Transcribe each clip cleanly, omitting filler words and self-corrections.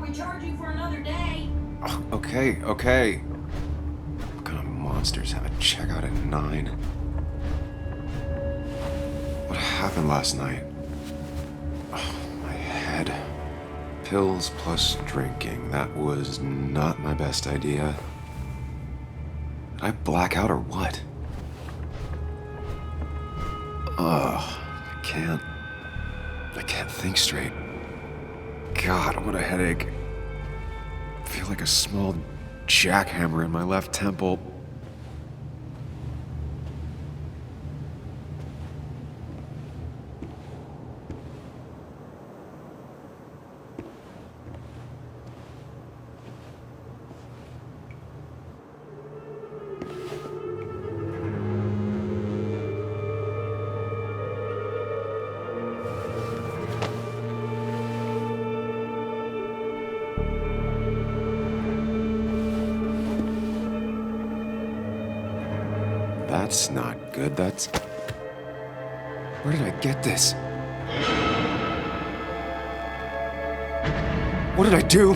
we charge you for another day. Oh, okay. What kind of monsters have a checkout at 9? What happened last night? Oh, my head. Pills plus drinking. That was not my best idea. Did I black out or what? Ugh, I can't think straight. God, what a headache. I feel like a small jackhammer in my left temple. That's not good. Where did I get this? What did I do?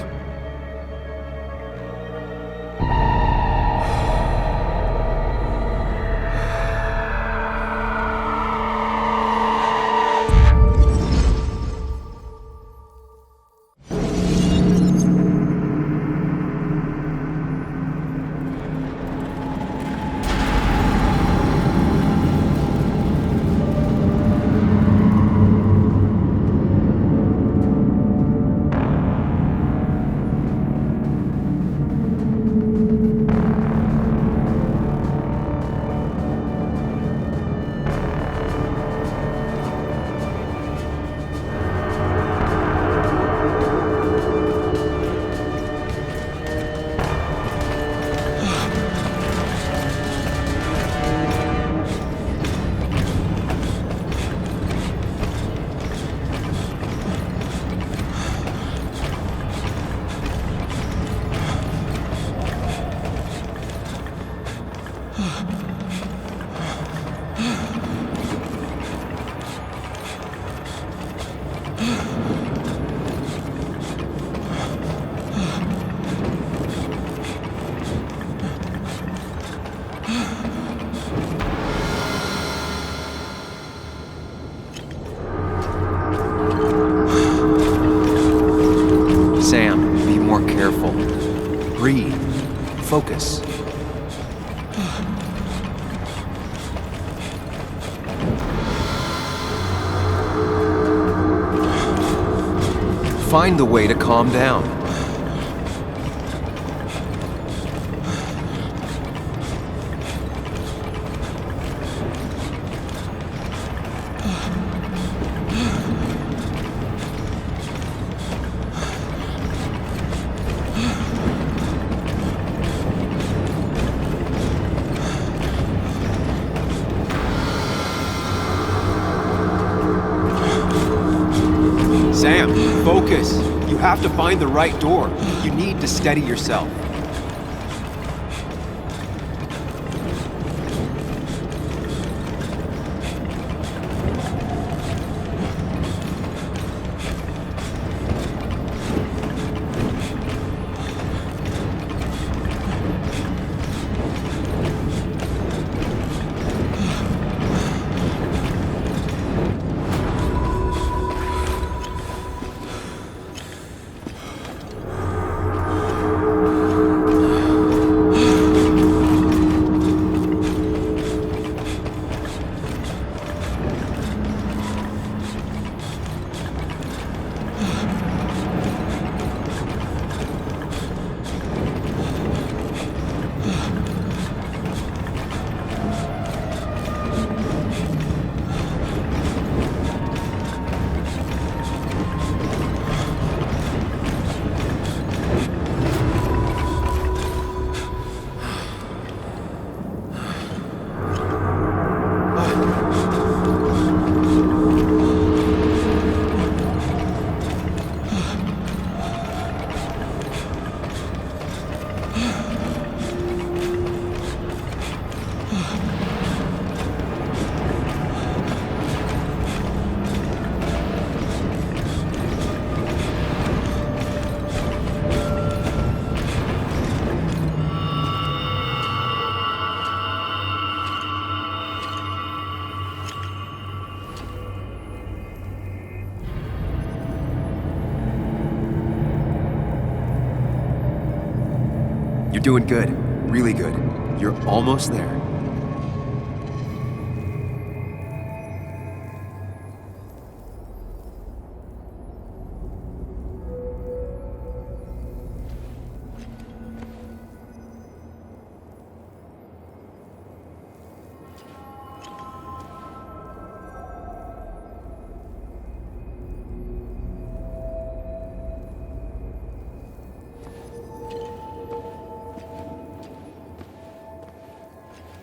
Sam, be more careful. Breathe. Focus. Find the way to calm down. Sam, focus. You have to find the right door. You need to steady yourself. doing good. Really good. You're almost there.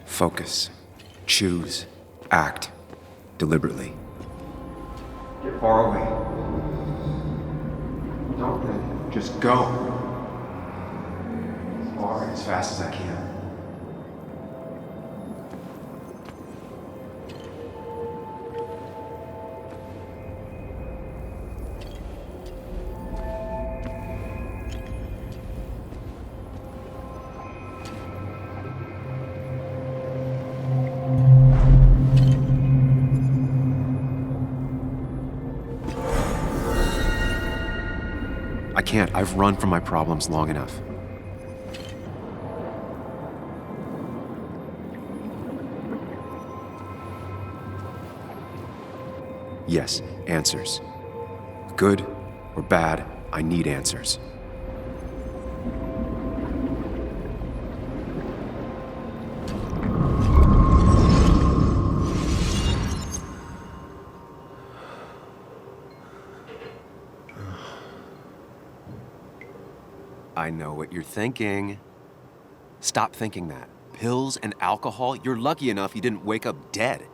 Focus. Choose. Act. Deliberately. Get far away. Don't think. Just go. As far and as fast as I can. I can't. I've run from my problems long enough. Yes, answers. Good or bad, I need answers. I know what you're thinking. Stop thinking that. Pills and alcohol? You're lucky enough you didn't wake up dead.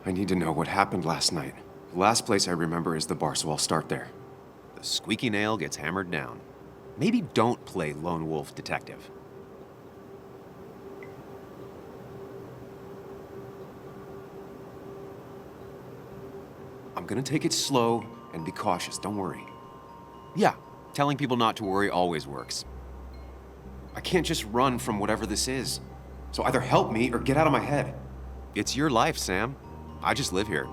I need to know what happened last night. The last place I remember is the bar, so I'll start there. The squeaky nail gets hammered down. Maybe don't play lone wolf detective. I'm gonna take it slow and be cautious, don't worry. Yeah, telling people not to worry always works. I can't just run from whatever this is. So either help me or get out of my head. It's your life, Sam. I just live here.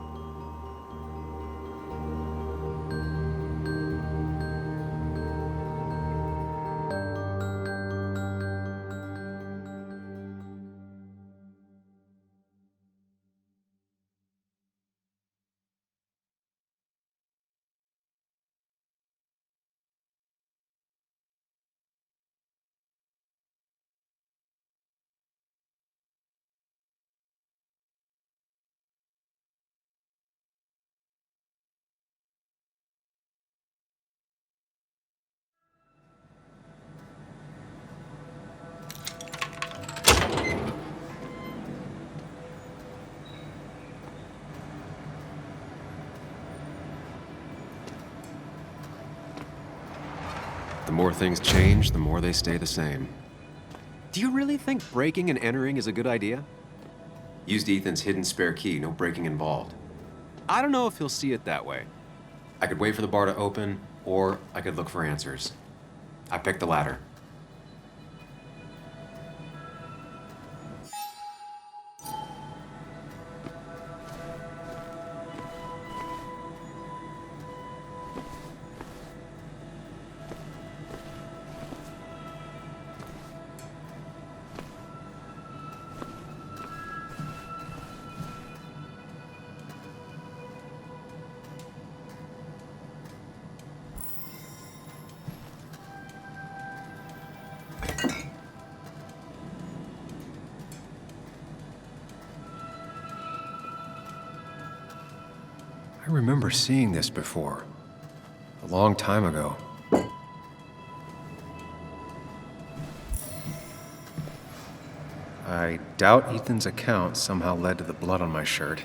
The more things change, the more they stay the same. Do you really think breaking and entering is a good idea? Used Ethan's hidden spare key, no breaking involved. I don't know if he'll see it that way. I could wait for the bar to open, or I could look for answers. I picked the latter. I remember seeing this before, a long time ago. I doubt Ethan's account somehow led to the blood on my shirt.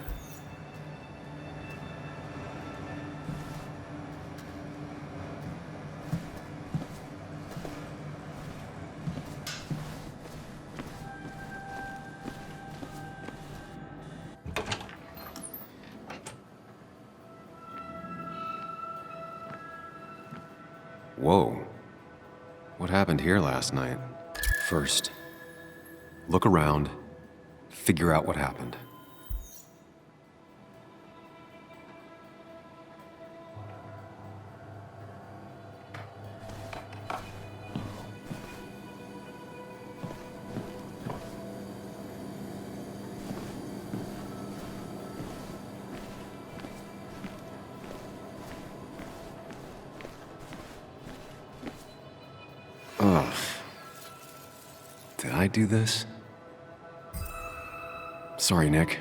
Whoa. What happened here last night? First, look around, figure out what happened. Ugh. Did I do this? Sorry, Nick.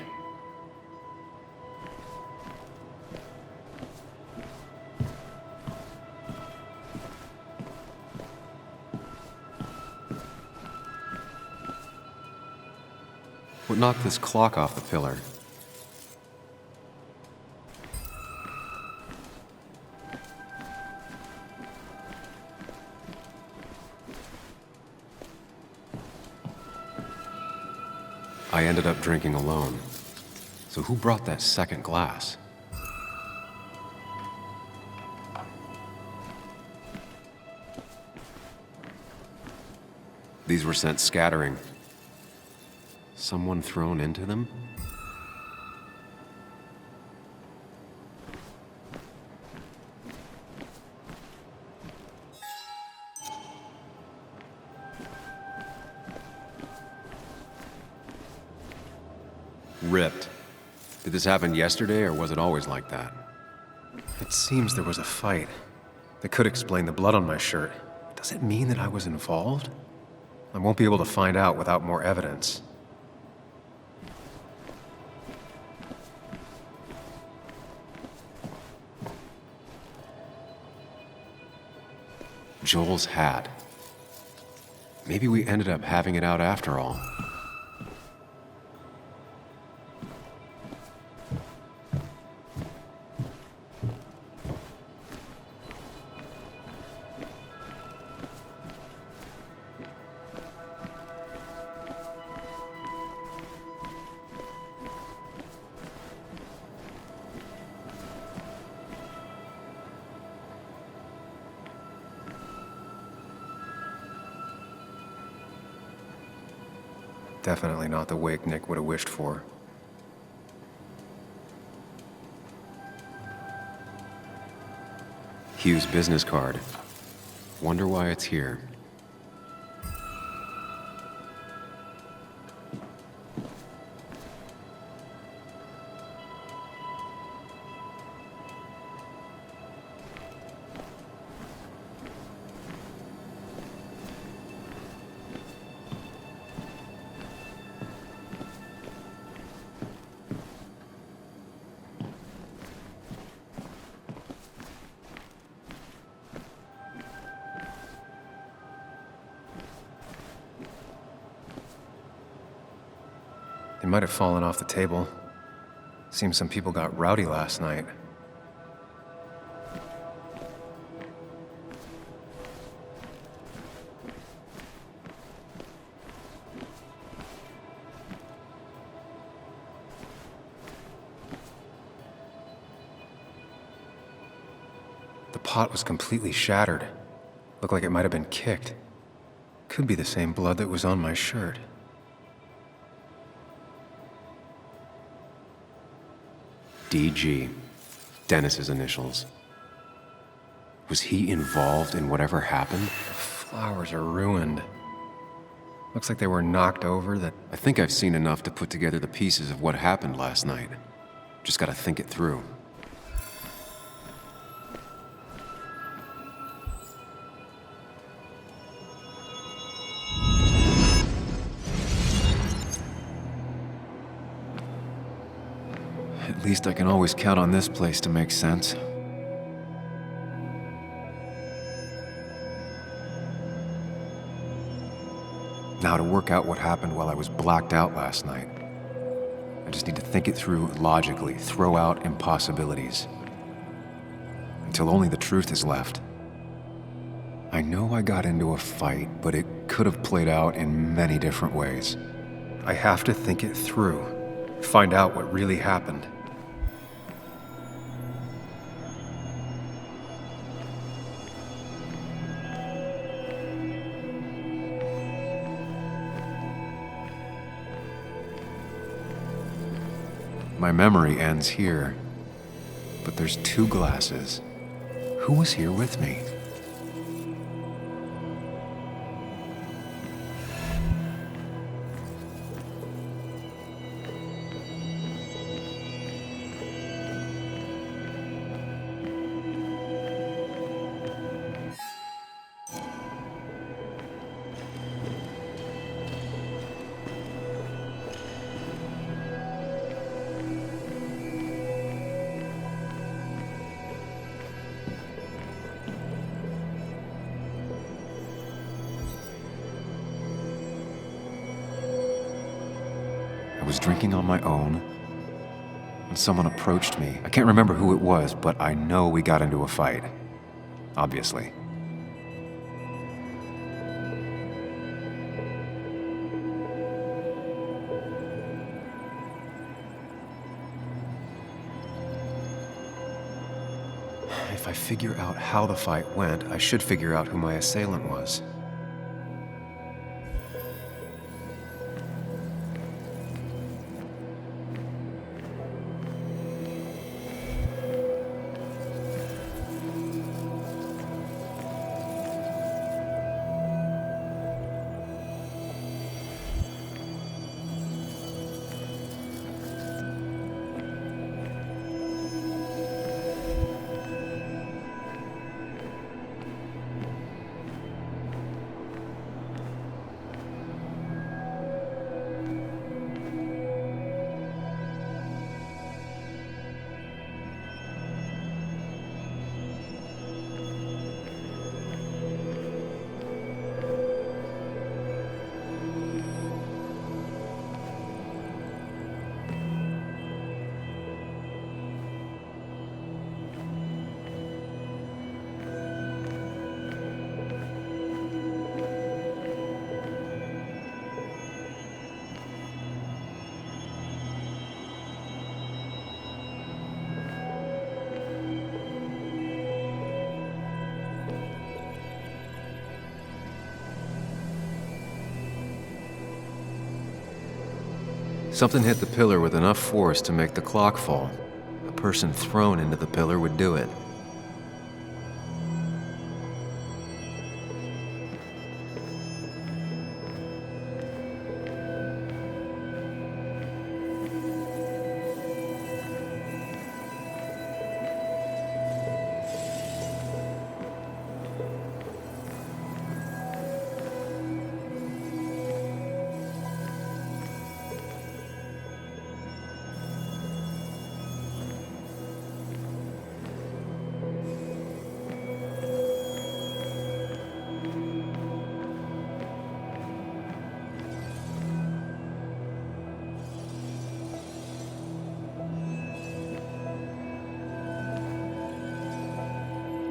What knocked this clock off the pillar? I ended up drinking alone. So who brought that second glass? These were sent scattering. Someone thrown into them? Ripped. Did this happen yesterday, or was it always like that? It seems there was a fight. That could explain the blood on my shirt. Does it mean that I was involved? I won't be able to find out without more evidence. Joel's hat. Maybe we ended up having it out after all. Definitely not the wake Nick would have wished for. Hugh's business card. Wonder why it's here. It might have fallen off the table. Seems some people got rowdy last night. The pot was completely shattered. Looked like it might have been kicked. Could be the same blood that was on my shirt. DG. Dennis's initials. Was he involved in whatever happened? The flowers are ruined. Looks like they were knocked over. I think I've seen enough to put together the pieces of what happened last night. Just gotta think it through. At least I can always count on this place to make sense. Now to work out what happened while I was blacked out last night. I just need to think it through logically, throw out impossibilities. Until only the truth is left. I know I got into a fight, but it could have played out in many different ways. I have to think it through. Find out what really happened. My memory ends here, but there's 2 glasses. Who was here with me? was drinking on my own, and someone approached me. I can't remember who it was, but I know we got into a fight. Obviously. If I figure out how the fight went, I should figure out who my assailant was. Something hit the pillar with enough force to make the clock fall. A person thrown into the pillar would do it.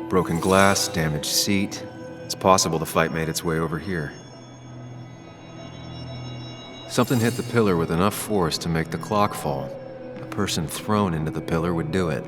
Broken glass, damaged seat. It's possible the fight made its way over here. Something hit the pillar with enough force to make the clock fall. A person thrown into the pillar would do it.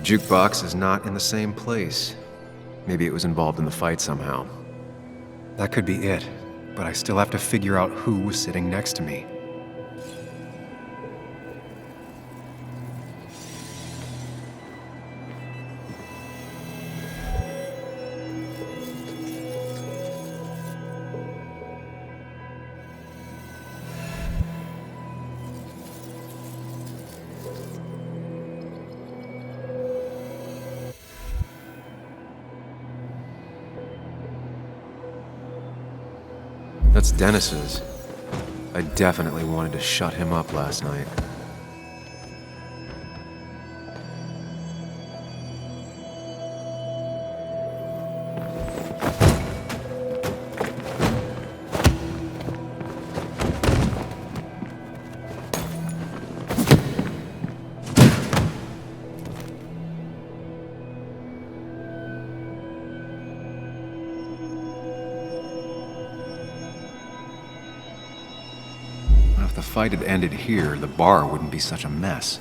The jukebox is not in the same place. Maybe it was involved in the fight somehow. That could be it, but I still have to figure out who was sitting next to me. That's Dennis's. I definitely wanted to shut him up last night. If the fight had ended here, the bar wouldn't be such a mess.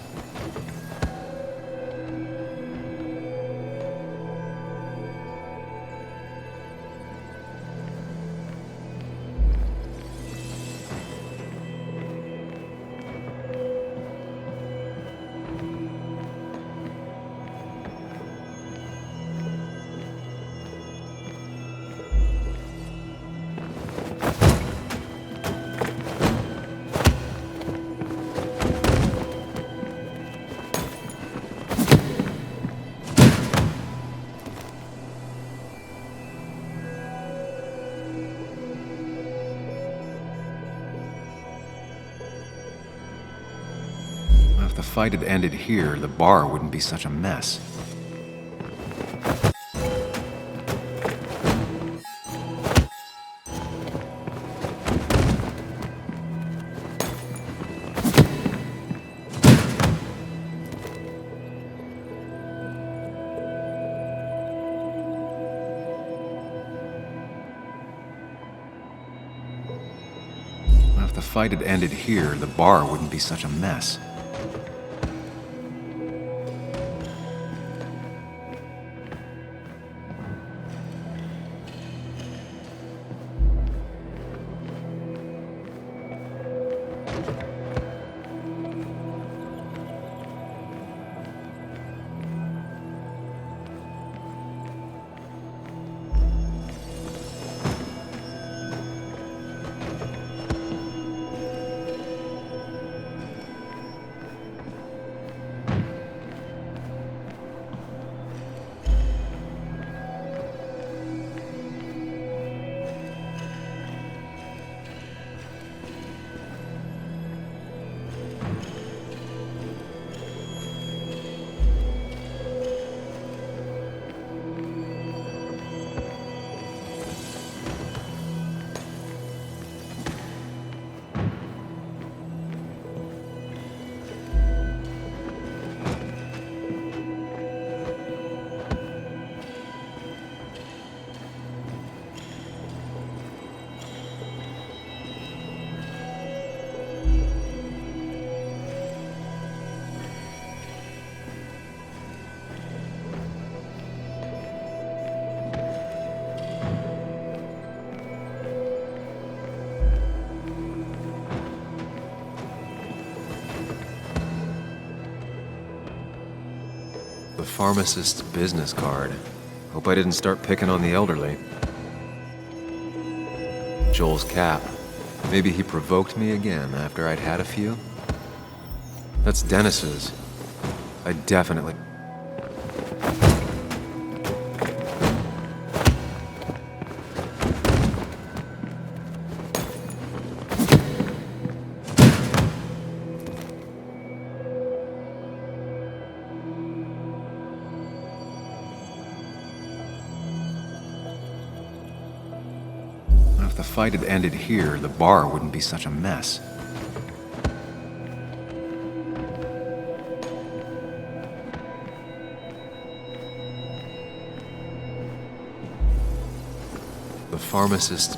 If the fight had ended here, the bar wouldn't be such a mess. If the fight had ended here, the bar wouldn't be such a mess. The pharmacist's business card. Hope I didn't start picking on the elderly. Joel's cap. Maybe he provoked me again after I'd had a few? That's Dennis's. I definitely... If the fight had ended here, the bar wouldn't be such a mess. The pharmacist...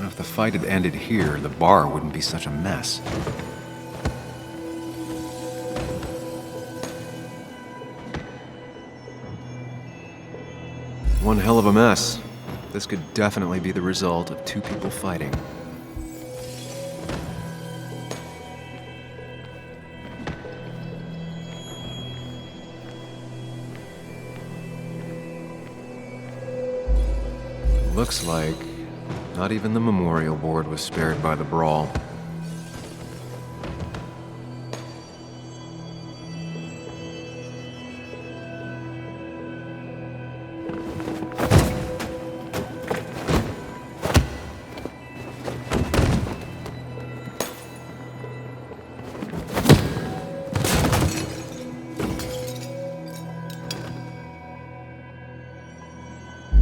If the fight had ended here, the bar wouldn't be such a mess. One hell of a mess. This could definitely be the result of two people fighting. Looks like not even the memorial board was spared by the brawl.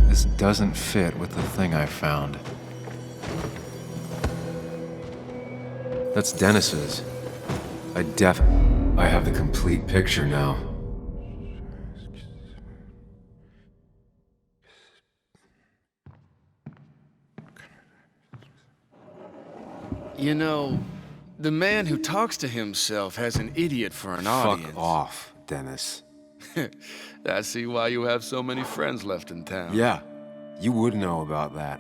This doesn't fit with the thing I found. That's Dennis's. I have the complete picture now. You know, the man who talks to himself has an idiot for an audience. Fuck off, Dennis. I see why you have so many friends left in town. Yeah, you would know about that.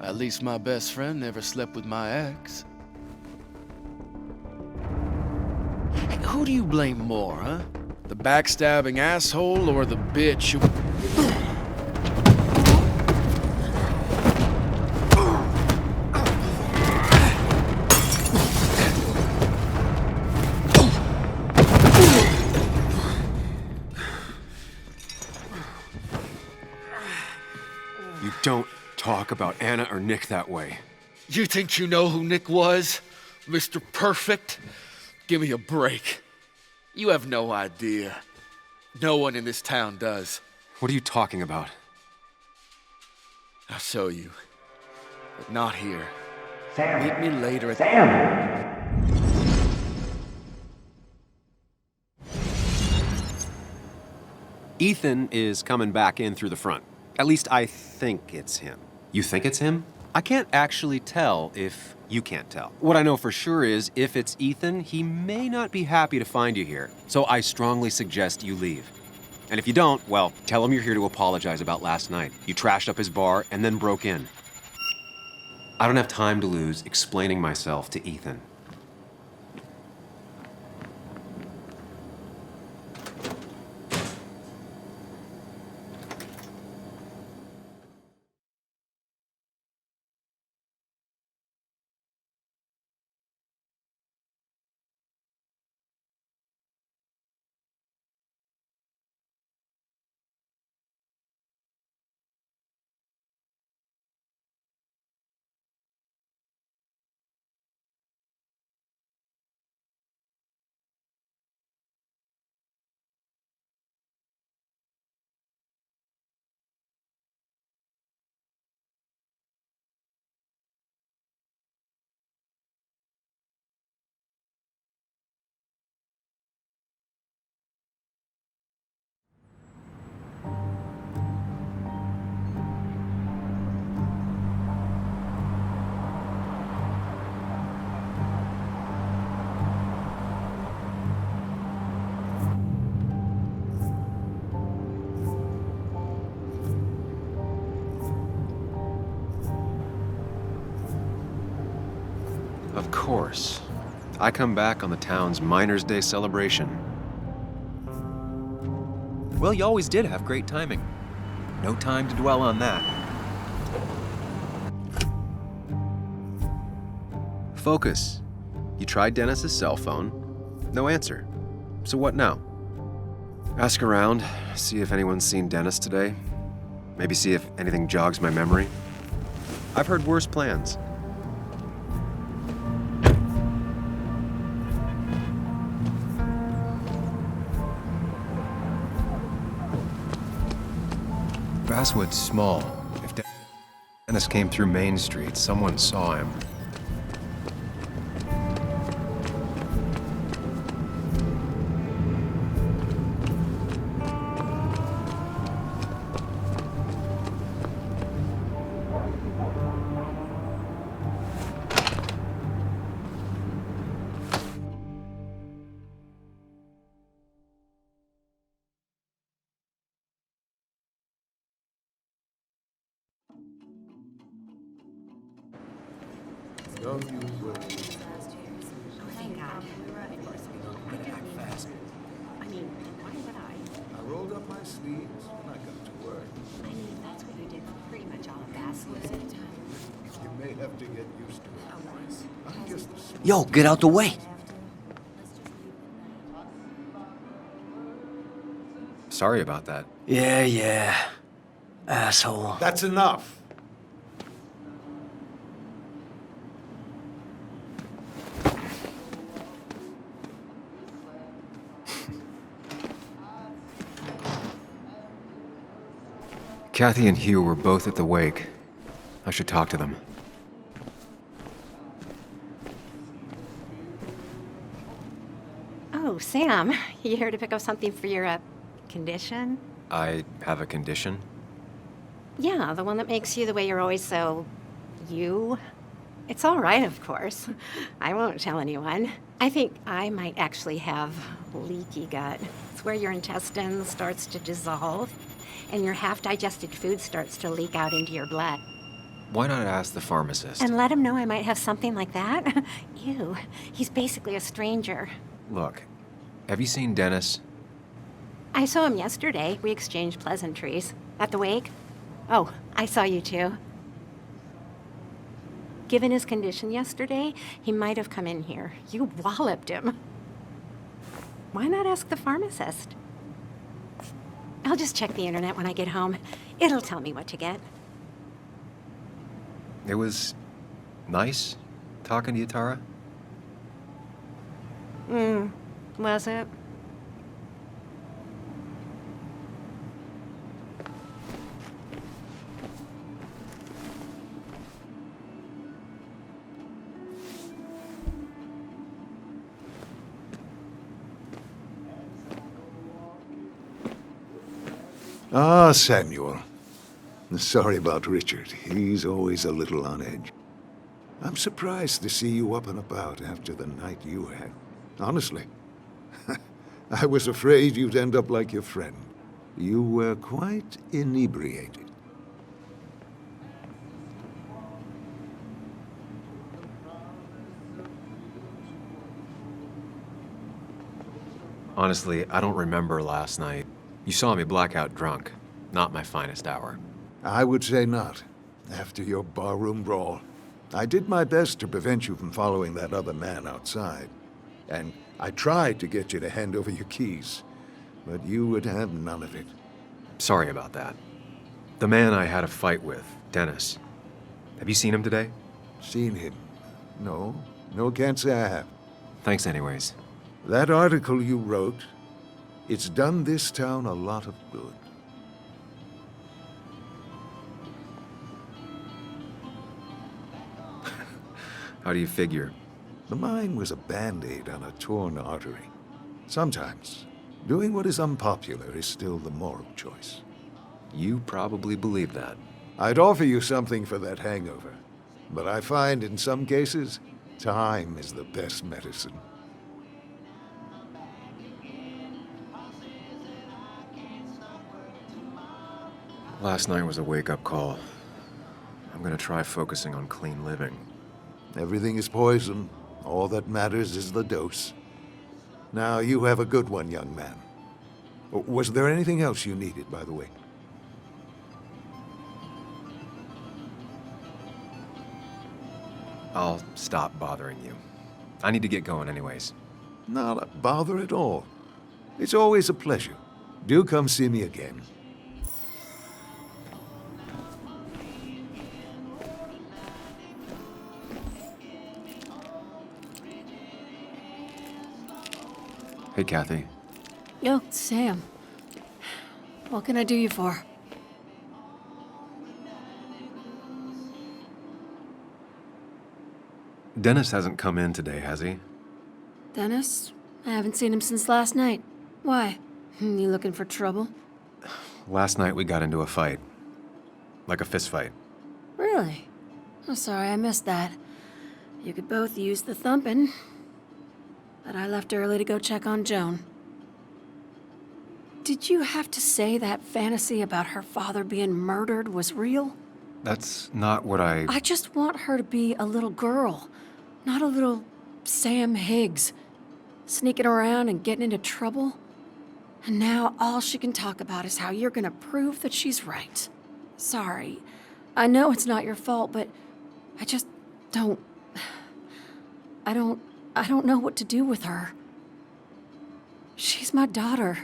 At least my best friend never slept with my ex. Hey, who do you blame more, huh? The backstabbing asshole or the bitch who... talk about Anna or Nick that way. You think you know who Nick was? Mr. Perfect? Give me a break. You have no idea. No one in this town does. What are you talking about? I'll show you. But not here. Sam. Meet me later at Sam. Ethan is coming back in through the front. At least I think it's him. You think it's him? I can't actually tell if you can't tell. What I know for sure is if it's Ethan, he may not be happy to find you here. So I strongly suggest you leave. And if you don't, well, tell him you're here to apologize about last night. You trashed up his bar and then broke in. I don't have time to lose explaining myself to Ethan. Of course. I come back on the town's Miners' Day celebration. Well, you always did have great timing. No time to dwell on that. Focus. You tried Dennis's cell phone. No answer. So what now? Ask around, see if anyone's seen Dennis today. Maybe see if anything jogs my memory. I've heard worse plans. Basswood's small. If Dennis came through Main Street, someone saw him. Don't you worry. Thank God. I mean, why would I? I rolled up my sleeves and I got to work. I mean, that's what you did for pretty much all of Basswood. You may have to get used to it. I'm just a small Yo, get out the way. Sorry about that. Yeah. Asshole. That's enough. Kathy and Hugh were both at the wake. I should talk to them. Oh, Sam, you here to pick up something for your, condition? I have a condition. Yeah, the one that makes you the way you're always so... you? It's all right, of course. I won't tell anyone. I think I might actually have leaky gut. It's where your intestine starts to dissolve, and your half-digested food starts to leak out into your blood. Why not ask the pharmacist? And let him know I might have something like that? Ew, he's basically a stranger. Look, have you seen Dennis? I saw him yesterday. We exchanged pleasantries. At the wake? Oh, I saw you too. Given his condition yesterday, he might have come in here. You walloped him. Why not ask the pharmacist? I'll just check the internet when I get home. It'll tell me what to get. It was nice talking to you, Tara. Was it? Ah, Samuel. Sorry about Richard. He's always a little on edge. I'm surprised to see you up and about after the night you had. Honestly. I was afraid you'd end up like your friend. You were quite inebriated. Honestly, I don't remember last night. You saw me blackout drunk. Not my finest hour. I would say not, after your barroom brawl. I did my best to prevent you from following that other man outside. And I tried to get you to hand over your keys, but you would have none of it. Sorry about that. The man I had a fight with, Dennis. Have you seen him today? Seen him? No, can't say I have. Thanks anyways. That article you wrote, it's done this town a lot of good. How do you figure? The mine was a band-aid on a torn artery. Sometimes, doing what is unpopular is still the moral choice. You probably believe that. I'd offer you something for that hangover, but I find in some cases, time is the best medicine. Last night was a wake-up call. I'm gonna try focusing on clean living. Everything is poison. All that matters is the dose. Now, you have a good one, young man. Was there anything else you needed, by the way? I'll stop bothering you. I need to get going anyways. Not a bother at all. It's always a pleasure. Do come see me again. Hey, Kathy. Yo, Sam. What can I do you for? Dennis hasn't come in today, has he? Dennis? I haven't seen him since last night. Why? You looking for trouble? Last night we got into a fight. Like a fist fight. Really? I'm sorry I missed that. You could both use the thumping. But I left early to go check on Joan. Did you have to say that fantasy about her father being murdered was real? That's not what I just want her to be a little girl, not a little Sam Higgs, sneaking around and getting into trouble. And now all she can talk about is how you're gonna prove that she's right. Sorry. I know it's not your fault, but I just don't... I don't know what to do with her. She's my daughter,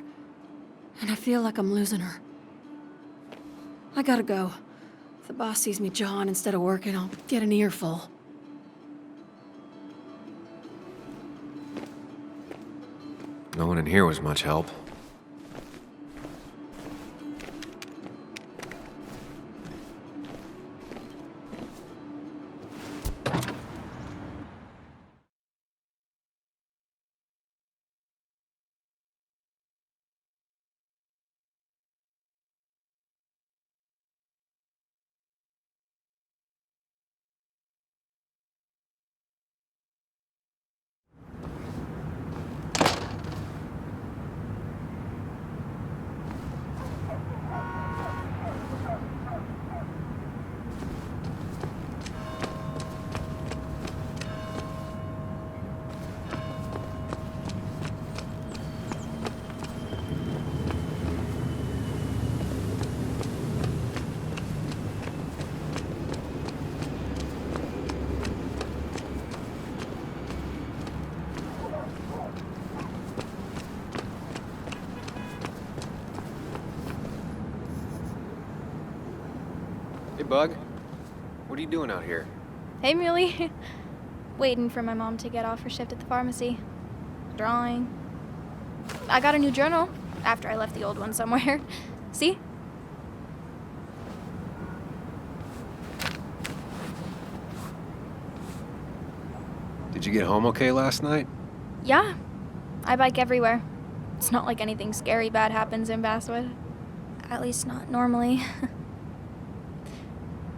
and I feel like I'm losing her. I gotta go. If the boss sees me jawing instead of working, I'll get an earful. No one in here was much help. Hey, Bug. What are you doing out here? Hey, Muley. Waiting for my mom to get off her shift at the pharmacy. Drawing. I got a new journal after I left the old one somewhere. See? Did you get home okay last night? Yeah. I bike everywhere. It's not like anything scary bad happens in Basswood. At least not normally.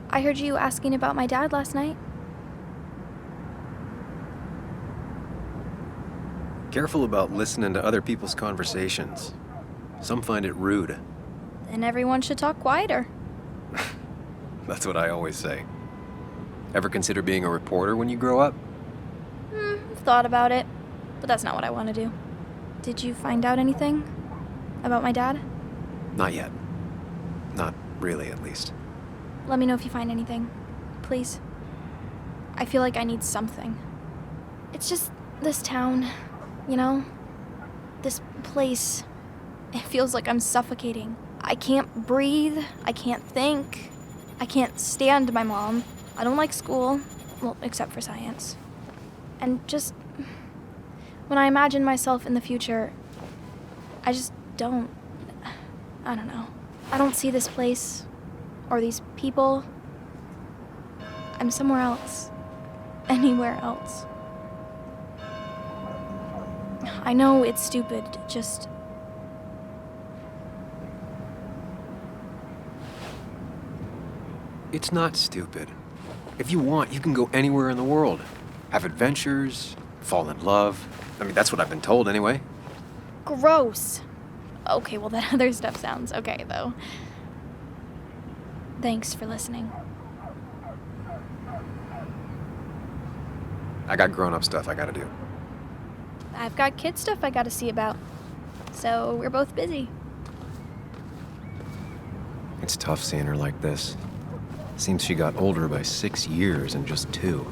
I heard you asking about my dad last night. Careful about listening to other people's conversations. Some find it rude. Then everyone should talk quieter. That's what I always say. Ever consider being a reporter when you grow up? I've thought about it, but that's not what I want to do. Did you find out anything about my dad? Not yet. Not really, at least. Let me know if you find anything, please. I feel like I need something. It's just this town, you know? This place. It feels like I'm suffocating. I can't breathe. I can't think. I can't stand my mom. I don't like school. Well, except for science. And just... when I imagine myself in the future, I just don't... I don't know. I don't see this place or these people. I'm somewhere else. Anywhere else. I know it's stupid, just... It's not stupid. If you want, you can go anywhere in the world. Have adventures, fall in love. I mean, that's what I've been told anyway. Gross. Okay, well, that other stuff sounds okay, though. Thanks for listening. I got grown-up stuff I gotta do. I've got kid stuff I gotta see about. So we're both busy. It's tough seeing her like this. Seems she got older by 6 years in just 2.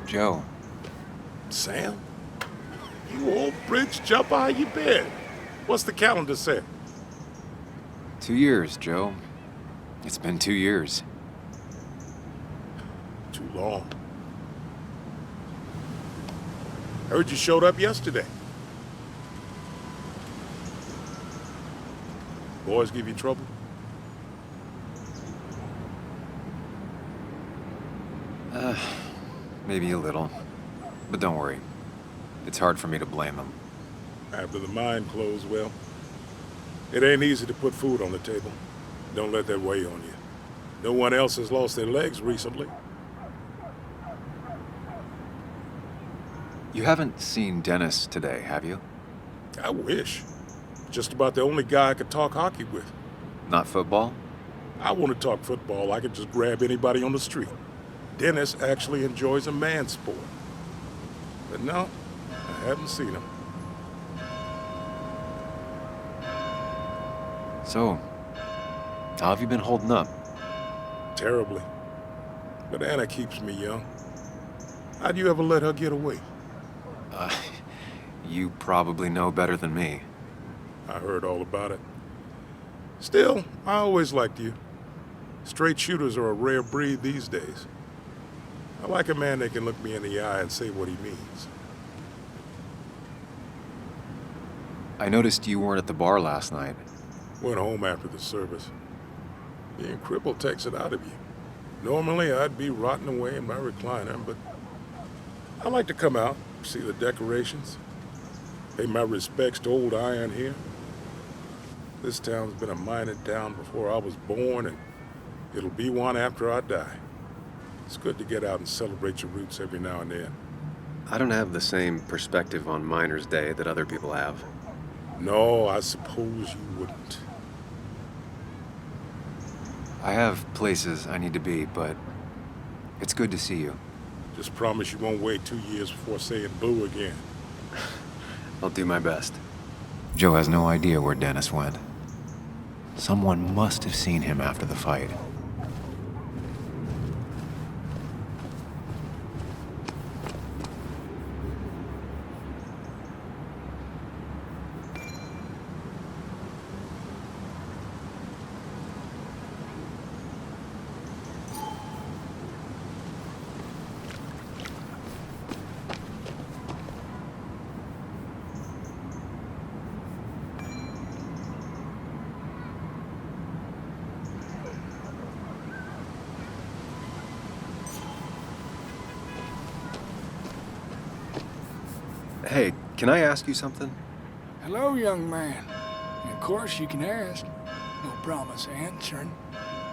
Joe. Sam? You old bridge jumper, how you been? What's the calendar say? 2 years, Joe. It's been 2 years. Too long. Heard you showed up yesterday. Boys give you trouble? Maybe a little. But don't worry. It's hard for me to blame them. After the mine closed, well, it ain't easy to put food on the table. Don't let that weigh on you. No one else has lost their legs recently. You haven't seen Dennis today, have you? I wish. Just about the only guy I could talk hockey with. Not football? I want to talk football. I could just grab anybody on the street. Dennis actually enjoys a man's sport. But no, I haven't seen him. So, how have you been holding up? Terribly. But Anna keeps me young. How'd you ever let her get away? You probably know better than me. I heard all about it. Still, I always liked you. Straight shooters are a rare breed these days. I like a man that can look me in the eye and say what he means. I noticed you weren't at the bar last night. Went home after the service. Being crippled takes it out of you. Normally, I'd be rotting away in my recliner, but I like to come out, see the decorations, pay my respects to old Iron here. This town's been a mining town before I was born, and it'll be one after I die. It's good to get out and celebrate your roots every now and then. I don't have the same perspective on Miners' Day that other people have. No, I suppose you wouldn't. I have places I need to be, but it's good to see you. Just promise you won't wait 2 years before saying boo again. I'll do my best. Joe has no idea where Dennis went. Someone must have seen him after the fight. Hey, can I ask you something? Hello, young man. Of course you can ask. No promise answering.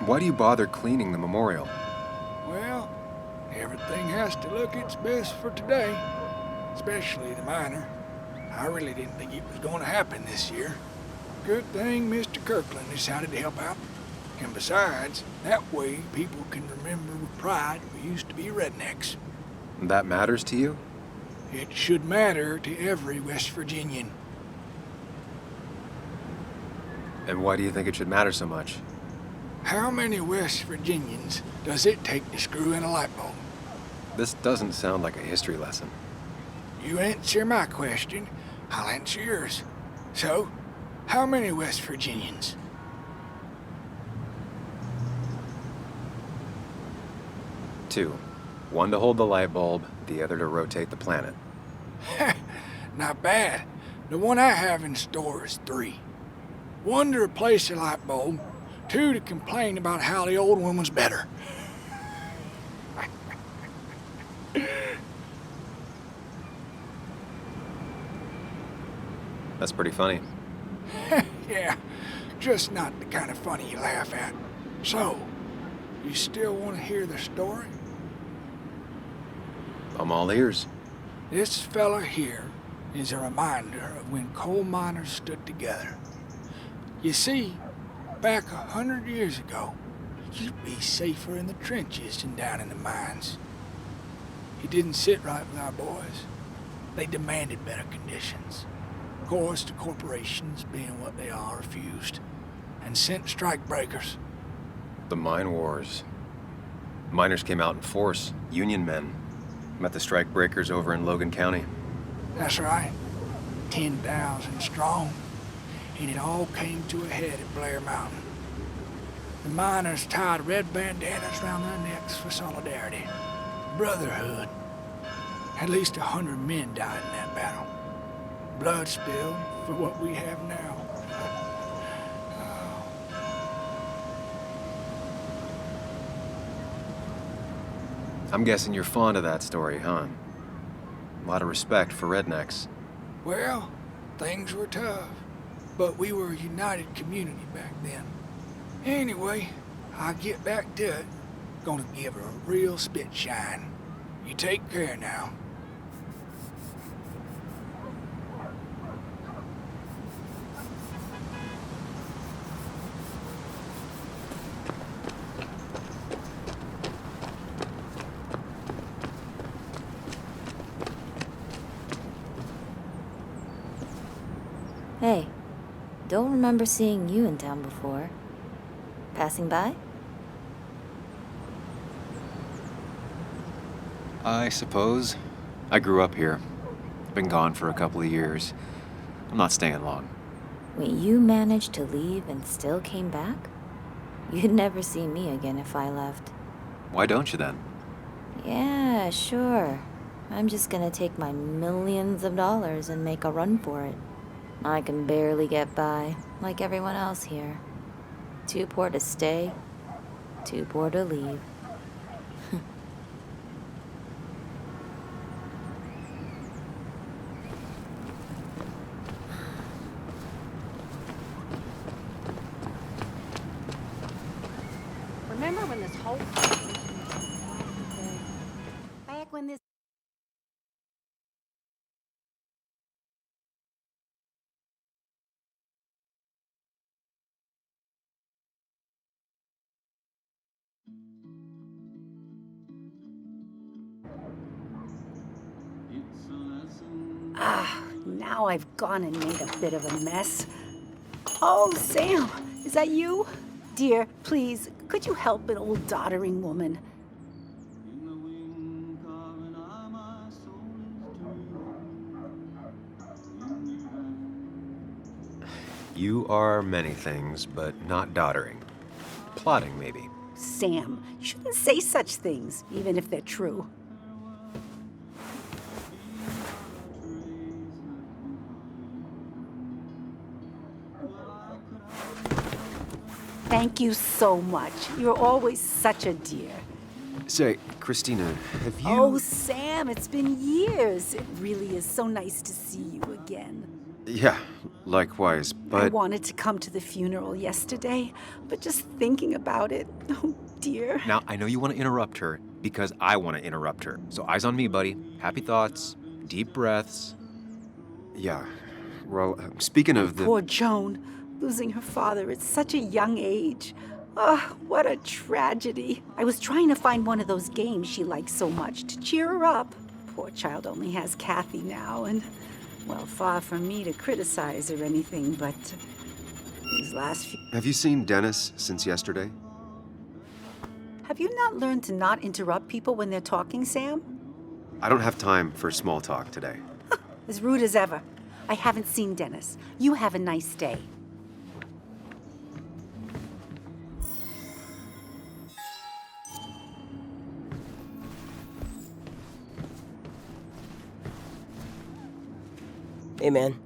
Why do you bother cleaning the memorial? Well, everything has to look its best for today. Especially the miner. I really didn't think it was going to happen this year. Good thing Mr. Kirkland decided to help out. And besides, that way people can remember with pride we used to be rednecks. That matters to you? It should matter to every West Virginian. And why do you think it should matter so much? How many West Virginians does it take to screw in a light bulb? This doesn't sound like a history lesson. You answer my question, I'll answer yours. So, how many West Virginians? Two. One to hold the light bulb, the other to rotate the planet. Not bad. The one I have in store is 3. 1 to replace the light bulb, 2 to complain about how the old one was better. That's pretty funny. Yeah, just not the kind of funny you laugh at. So, you still want to hear the story? I'm all ears. This fella here is a reminder of when coal miners stood together. You see, back 100 years ago, you'd be safer in the trenches than down in the mines. It didn't sit right with our boys. They demanded better conditions. Of course, the corporations, being what they are, refused and sent strikebreakers. The mine wars. Miners came out in force, Union men. Met the strikebreakers over in Logan County. That's right. 10,000 strong. And it all came to a head at Blair Mountain. The miners tied red bandanas around their necks for solidarity. Brotherhood. At least 100 men died in that battle. Blood spilled for what we have now. I'm guessing you're fond of that story, huh? A lot of respect for rednecks. Well, things were tough, but we were a united community back then. Anyway, I'll get back to it. Gonna give her a real spit shine. You take care now. Hey, don't remember seeing you in town before. Passing by? I suppose. I grew up here. Been gone for a couple of years. I'm not staying long. Wait, you managed to leave and still came back? You'd never see me again if I left. Why don't you then? Yeah, sure. I'm just gonna take my millions of dollars and make a run for it. I can barely get by, like everyone else here. Too poor to stay, too poor to leave. Remember when this whole back when this now I've gone and made a bit of a mess. Oh, Sam, is that you? Dear, please, could you help an old doddering woman? You are many things, but not doddering. Plotting, maybe. Sam, you shouldn't say such things, even if they're true. Thank you so much. You're always such a dear. Say, Christina, have you... Oh, Sam, it's been years. It really is so nice to see you again. Yeah, likewise, but... I wanted to come to the funeral yesterday, but just thinking about it, oh dear. Now, I know you want to interrupt her because I want to interrupt her. So eyes on me, buddy. Happy thoughts, deep breaths. Yeah, well, speaking of the... Poor Joan, losing her father at such a young age. Ah, what a tragedy. I was trying to find one of those games she likes so much to cheer her up. Poor child only has Kathy now, and, well, far from me to criticize or anything, but these last few... Have you seen Dennis since yesterday? Have you not learned to not interrupt people when they're talking, Sam? I don't have time for small talk today. As rude as ever. I haven't seen Dennis. You have a nice day. Hey, man.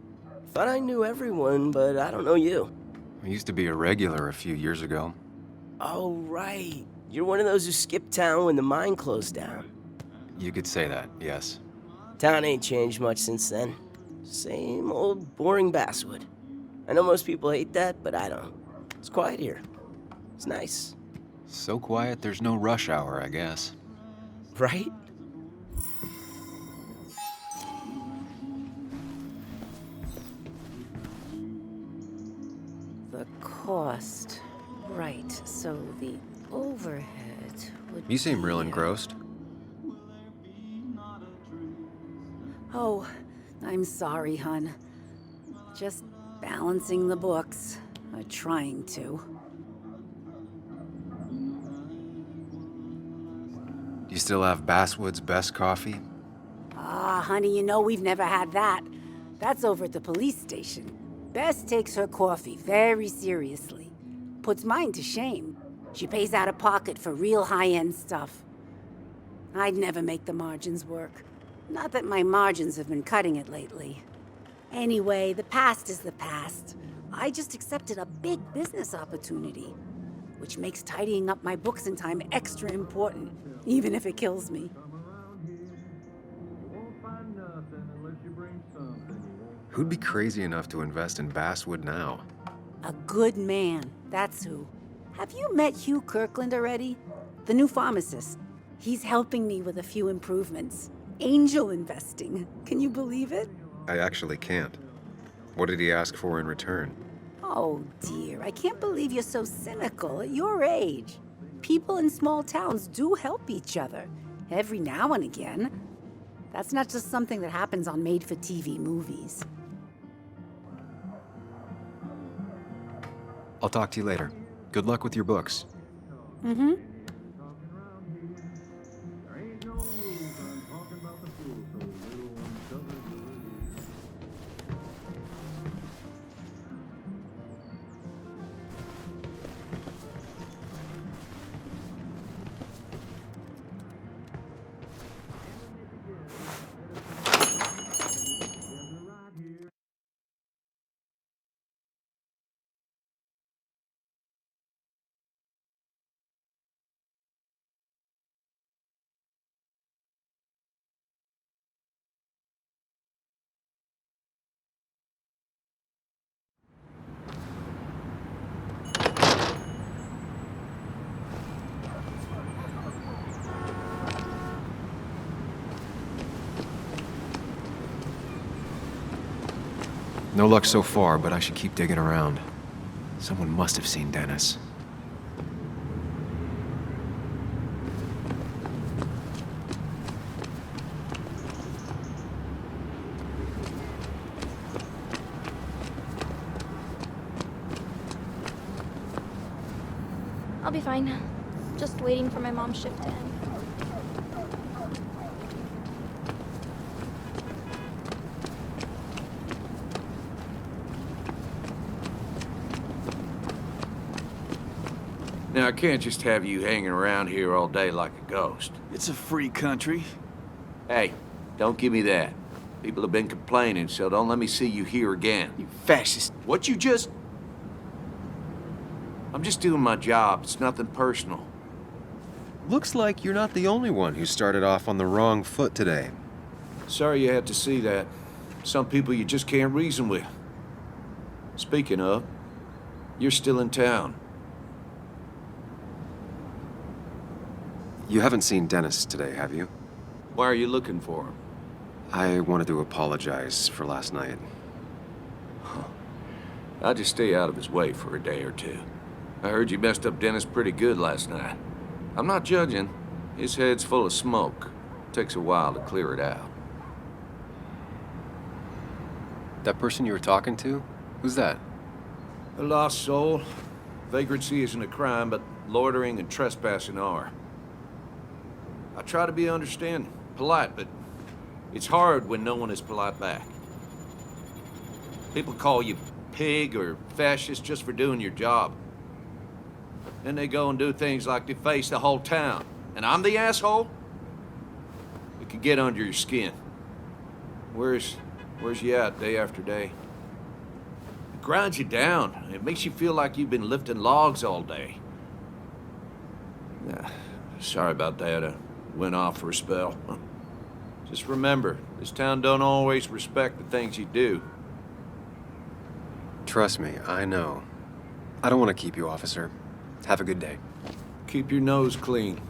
Thought I knew everyone, but I don't know you. I used to be a regular a few years ago. Oh, right. You're one of those who skipped town when the mine closed down. You could say that, yes. Town ain't changed much since then. Same old boring Basswood. I know most people hate that, but I don't. It's quiet here. It's nice. So quiet, there's no rush hour, I guess. Right? The cost. Right, so the overhead would You seem real be, engrossed. Oh, I'm sorry, hun. Just balancing the books. Or trying to. Do you still have Basswood's best coffee? Ah, honey, you know we've never had that. That's over at the police station. Bess takes her coffee very seriously. Puts mine to shame. She pays out of pocket for real high-end stuff. I'd never make the margins work. Not that my margins have been cutting it lately. Anyway, the past is the past. I just accepted a big business opportunity, which makes tidying up my books in time extra important, even if it kills me. Who'd be crazy enough to invest in Basswood now? A good man, that's who. Have you met Hugh Kirkland already? The new pharmacist. He's helping me with a few improvements. Angel investing. Can you believe it? I actually can't. What did he ask for in return? Oh dear, I can't believe you're so cynical at your age. People in small towns do help each other, every now and again. That's not just something that happens on made-for-TV movies. I'll talk to you later. Good luck with your books. Mm-hmm. No luck so far, but I should keep digging around. Someone must have seen Dennis. I'll be fine. Just waiting for my mom's shift to end. Now, I can't just have you hanging around here all day like a ghost. It's a free country. Hey, don't give me that. People have been complaining, so don't let me see you here again. You fascist. What you just... I'm just doing my job. It's nothing personal. Looks like you're not the only one who started off on the wrong foot today. Sorry you had to see that. Some people you just can't reason with. Speaking of, you're still in town. You haven't seen Dennis today, have you? Why are you looking for him? I wanted to apologize for last night. I'd just stay out of his way for a day or two. I heard you messed up Dennis pretty good last night. I'm not judging. His head's full of smoke. Takes a while to clear it out. That person you were talking to? Who's that? A lost soul. Vagrancy isn't a crime, but loitering and trespassing are. I try to be understanding, polite, but it's hard when no one is polite back. People call you pig or fascist just for doing your job. Then they go and do things like deface the whole town. And I'm the asshole? It could get under your skin. Where's you at day after day? It grinds you down. It makes you feel like you've been lifting logs all day. Sorry about that. I went off for a spell. Just remember, this town don't always respect the things you do. Trust me, I know. I don't want to keep you, officer. Have a good day. Keep your nose clean.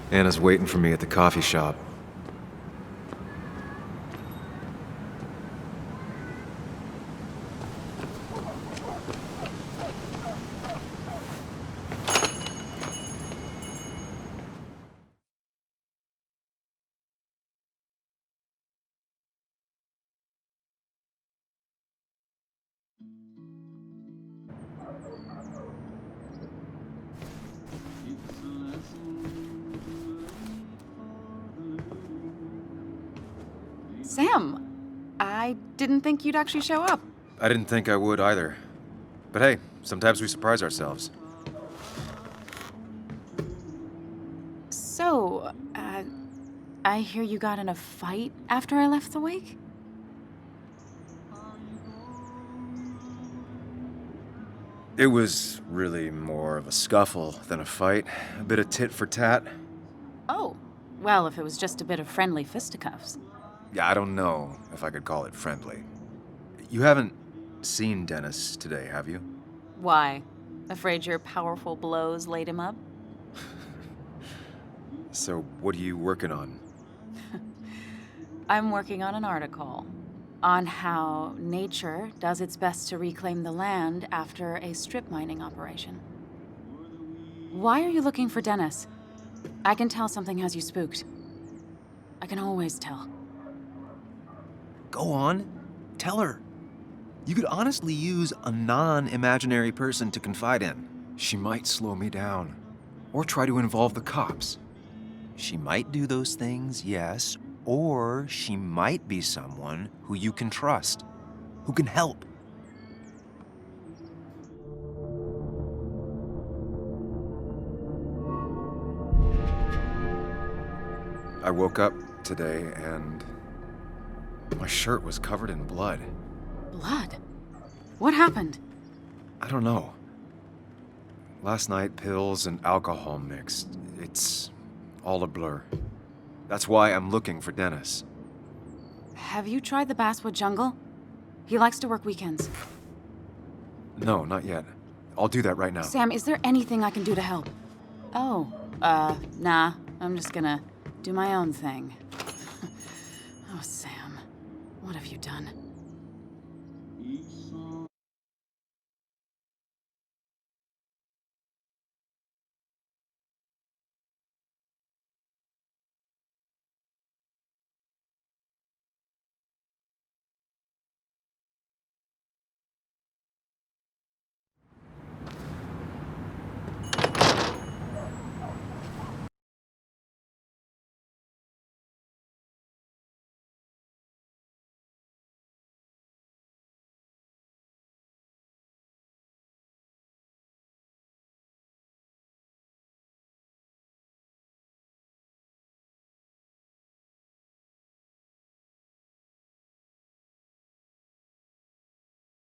Anna's waiting for me at the coffee shop. Sam, I didn't think you'd actually show up. I didn't think I would either. But hey, sometimes we surprise ourselves. So, I hear you got in a fight after I left the wake? It was really more of a scuffle than a fight. A bit of tit for tat. Oh, well, if it was just a bit of friendly fisticuffs. Yeah, I don't know if I could call it friendly. You haven't seen Dennis today, have you? Why? Afraid your powerful blows laid him up? So, what are you working on? I'm working on an article on how nature does its best to reclaim the land after a strip mining operation. Why are you looking for Dennis? I can tell something has you spooked. I can always tell. Go on. Tell her. You could honestly use a non-imaginary person to confide in. She might slow me down. Or try to involve the cops. She might do those things, yes. Or she might be someone who you can trust. Who can help. I woke up today and my shirt was covered in blood. Blood? What happened? I don't know. Last night, pills and alcohol mixed. It's all a blur. That's why I'm looking for Dennis. Have you tried the Basswood jungle? He likes to work weekends. No, not yet. I'll do that right now. Sam, is there anything I can do to help? Oh, nah. I'm just gonna do my own thing. Oh, Sam. What have you done?